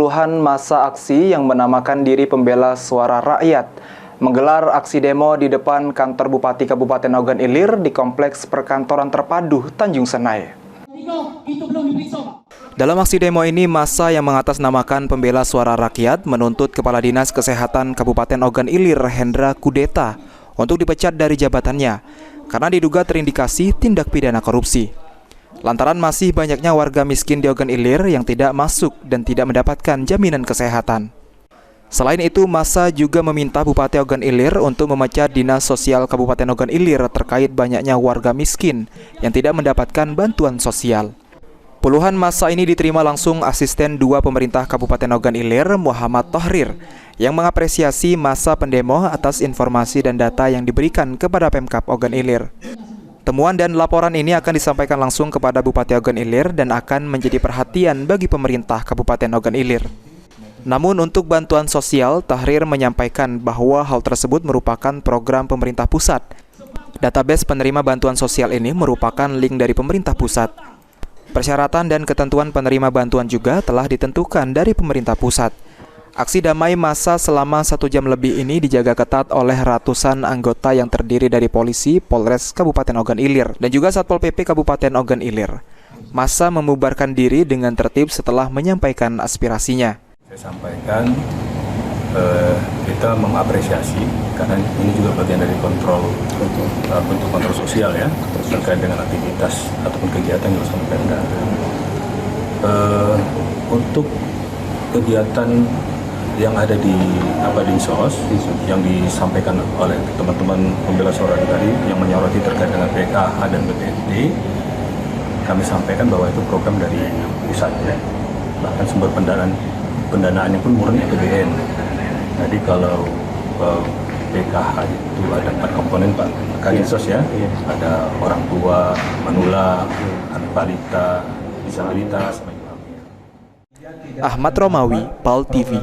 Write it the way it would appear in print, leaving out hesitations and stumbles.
puluhan massa aksi yang menamakan diri Pembela Suara Rakyat menggelar aksi demo di depan kantor Bupati Kabupaten Ogan Ilir di Kompleks Perkantoran Terpadu Tanjung Senai. Dalam aksi demo ini, massa yang mengatasnamakan Pembela Suara Rakyat menuntut Kepala Dinas Kesehatan Kabupaten Ogan Ilir, Hendra Kudeta, untuk dipecat dari jabatannya karena diduga terindikasi tindak pidana korupsi. Lantaran masih banyaknya warga miskin di Ogan Ilir yang tidak masuk dan tidak mendapatkan jaminan kesehatan. Selain itu, massa juga meminta Bupati Ogan Ilir untuk memecat Dinas Sosial Kabupaten Ogan Ilir terkait banyaknya warga miskin yang tidak mendapatkan bantuan sosial. Puluhan massa ini diterima langsung Asisten 2 Pemerintah Kabupaten Ogan Ilir, Muhammad Tohrir, yang mengapresiasi massa pendemo atas informasi dan data yang diberikan kepada Pemkab Ogan Ilir. Temuan dan laporan ini akan disampaikan langsung kepada Bupati Ogan Ilir dan akan menjadi perhatian bagi pemerintah Kabupaten Ogan Ilir. Namun untuk bantuan sosial, Tohrir menyampaikan bahwa hal tersebut merupakan program pemerintah pusat. Database penerima bantuan sosial ini merupakan link dari pemerintah pusat. Persyaratan dan ketentuan penerima bantuan juga telah ditentukan dari pemerintah pusat. Aksi damai massa selama 1 jam lebih ini dijaga ketat oleh ratusan anggota yang terdiri dari polisi, Polres Kabupaten Ogan Ilir, dan juga Satpol PP Kabupaten Ogan Ilir. Massa membubarkan diri dengan tertib setelah menyampaikan aspirasinya. Saya sampaikan kita mengapresiasi karena ini juga bagian dari bentuk kontrol sosial ya, terkait dengan aktivitas ataupun kegiatan yang dilakukan Pemda. Untuk kegiatan yang ada di Dinsos yang disampaikan oleh teman-teman Pembela Suara tadi yang menyoroti terkait dengan PKH dan BPNT, kami sampaikan bahwa itu program dari pusat ya. Bahkan sumber pendanaannya pun murni APBN. Jadi kalau PKH itu ada 4 komponen Pak Kadinsos ya, ada orang tua, manula, anak balita, disabilitas. Ahmad Romawi, PAL TV.